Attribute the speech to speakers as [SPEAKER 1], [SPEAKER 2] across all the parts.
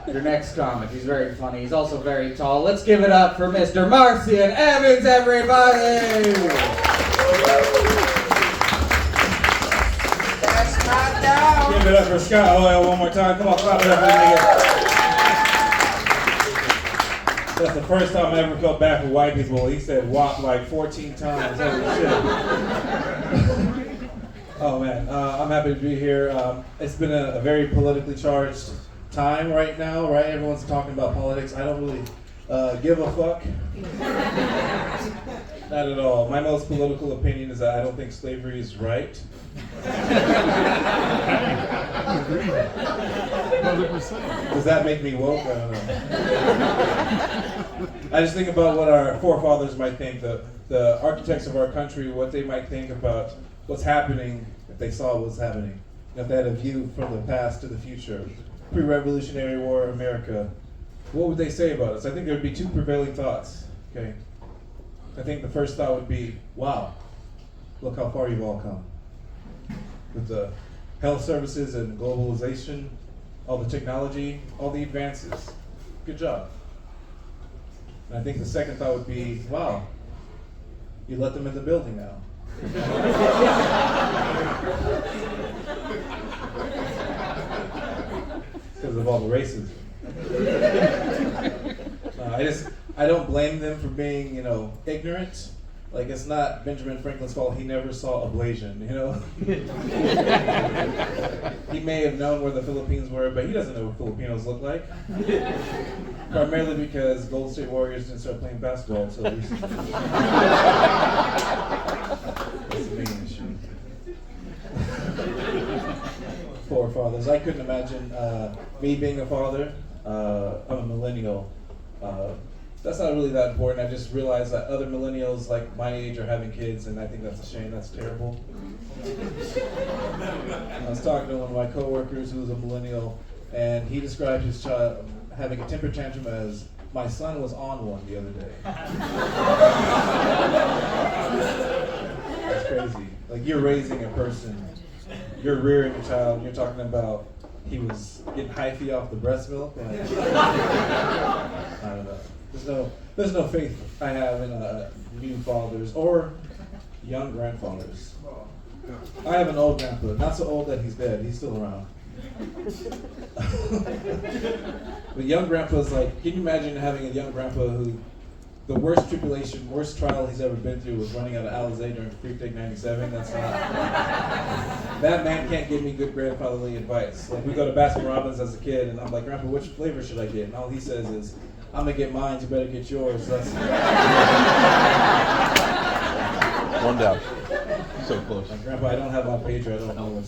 [SPEAKER 1] Your next comic. He's very funny. He's also very tall. Let's give it up for Mr. Marcian Evans, everybody!
[SPEAKER 2] That's not down.
[SPEAKER 3] Give it up for Scott Hoyle one more time. Come on, clap it up for the nigga. That's the first time I ever felt bad for white people. He said "wop" like 14 times. Holy shit. Oh man, I'm happy to be here. It's been a very politically charged time right now, right? Everyone's talking about politics. I don't really give a fuck. Not at all. My most political opinion is that I don't think slavery is right. Does that make me woke? I don't know. I just think about what our forefathers might think, the architects of our country, what they might think about what's happening if they saw what's happening. If they had a view from the past to the future, pre-Revolutionary War America, what would they say about us? I think there would be two prevailing thoughts, okay? I think the first thought would be, wow, look how far you've all come. With the health services and globalization, all the technology, all the advances. Good job. And I think the second thought would be, wow, you let them in the building now. Because of all the racism. I don't blame them for being, ignorant. Like, it's not Benjamin Franklin's fault he never saw ablation, He may have known where the Philippines were, but he doesn't know what Filipinos look like. Primarily because Golden State Warriors didn't start playing basketball until recently. That's the main issue. Forefathers. I couldn't imagine me being a father. I'm a millennial. That's not really that important. I just realized that other millennials like my age are having kids, and I think that's a shame. That's terrible. I was talking to one of my coworkers who was a millennial, and he described his child having a temper tantrum as, my son was on one the other day. That's crazy. Like, you're raising a person, you're rearing a child, and you're talking about he was getting hyphy off the breast milk. Like, I don't know. There's no faith I have in new fathers or young grandfathers. I have an old grandpa, not so old that he's dead, he's still around. But young grandpa's like, can you imagine having a young grandpa who, the worst tribulation, worst trial he's ever been through was running out of Alizé during Free Take 97? That's not, that man can't give me good grandfatherly advice. Like, we go to Baskin Robbins as a kid, and I'm like, Grandpa, which flavor should I get? And all he says is, I'm gonna get mine, you better get yours. That's
[SPEAKER 4] one down. So close.
[SPEAKER 3] Like, Grandpa, I don't have my pager, I don't know what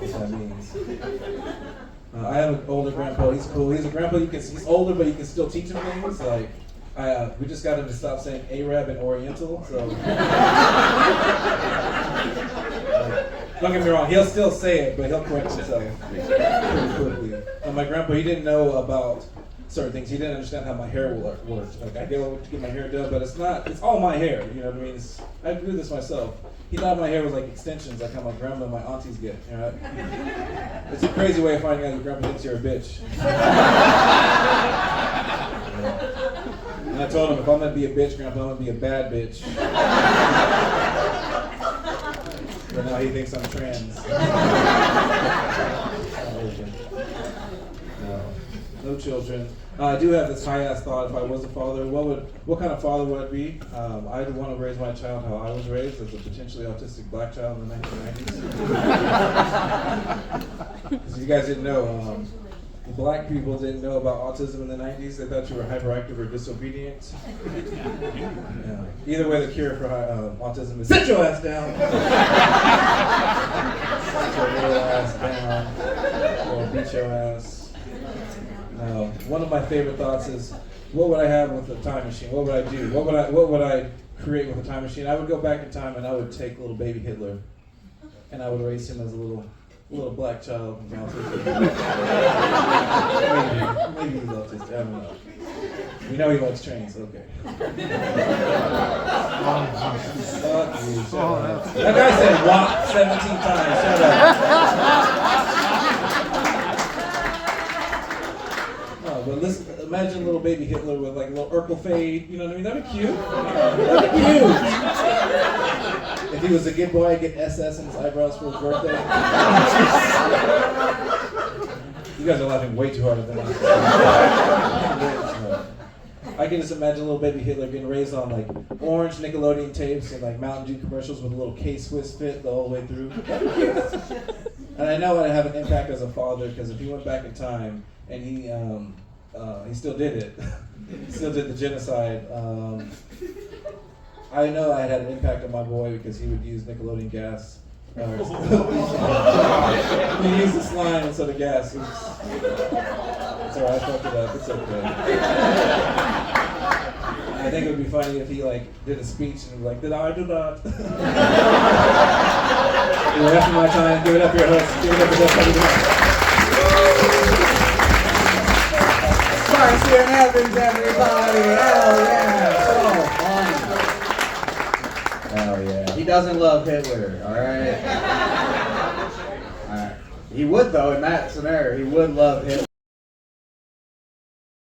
[SPEAKER 3] that means. I have an older grandpa, he's cool. He's a grandpa, he's older, but you can still teach him things. Like, we just got him to stop saying Arab and Oriental, so. Don't get me wrong, he'll still say it, but he'll correct himself pretty quickly. And my grandpa, he didn't know about certain things. He didn't understand how my hair worked. Like, I go to get my hair done, but it's all my hair, you know what I mean? I do this myself. He thought my hair was like extensions, like how my grandma and my aunties get, It's a crazy way of finding out your grandpa thinks you're a bitch. And I told him, if I'm gonna be a bitch, Grandpa, I'm gonna be a bad bitch. But now he thinks I'm trans. No children. I do have this high-ass thought. If I was a father, what kind of father would I be? I'd want to raise my child how I was raised, as a potentially autistic black child in the 1990s. Because you guys didn't know, black people didn't know about autism in the 90s. They thought you were hyperactive or disobedient. Yeah. Either way, the cure for autism is sit your ass down. Sit your little ass down, or beat your ass. One of my favorite thoughts is, what would I have with a time machine? What would I do? What would I create with a time machine? I would go back in time and I would take little baby Hitler, and I would raise him as a little black child. Maybe he's autistic. I don't know. We know he likes trains. Okay. Fuck you. Shut up. That guy said "wop" 17 times. Shut up. But listen, imagine little baby Hitler with like a little Urkel fade. You know what I mean? That'd be cute. That'd be cute. If he was a good boy, I'd get SS in his eyebrows for his birthday. You guys are laughing way too hard at that. I can just imagine little baby Hitler getting raised on like orange Nickelodeon tapes and like Mountain Dew commercials with a little K-Swiss fit the whole way through. And I know I'd have an impact as a father because if he went back in time and he still did it, he still did the genocide. I know I had an impact on my boy because he would use Nickelodeon gas. He used the slime instead of gas. It's alright, I fucked it up. It's okay. I think it would be funny if he like did a speech and was like, "Did I do that?" Anyway, after my time, give it up for your host. Give it up for Jeff.
[SPEAKER 1] Marcy and Evans, everybody! Hell yeah! So funny. Hell yeah. He doesn't love Hitler, alright? Alright. He would though, in that scenario, he would love Hitler.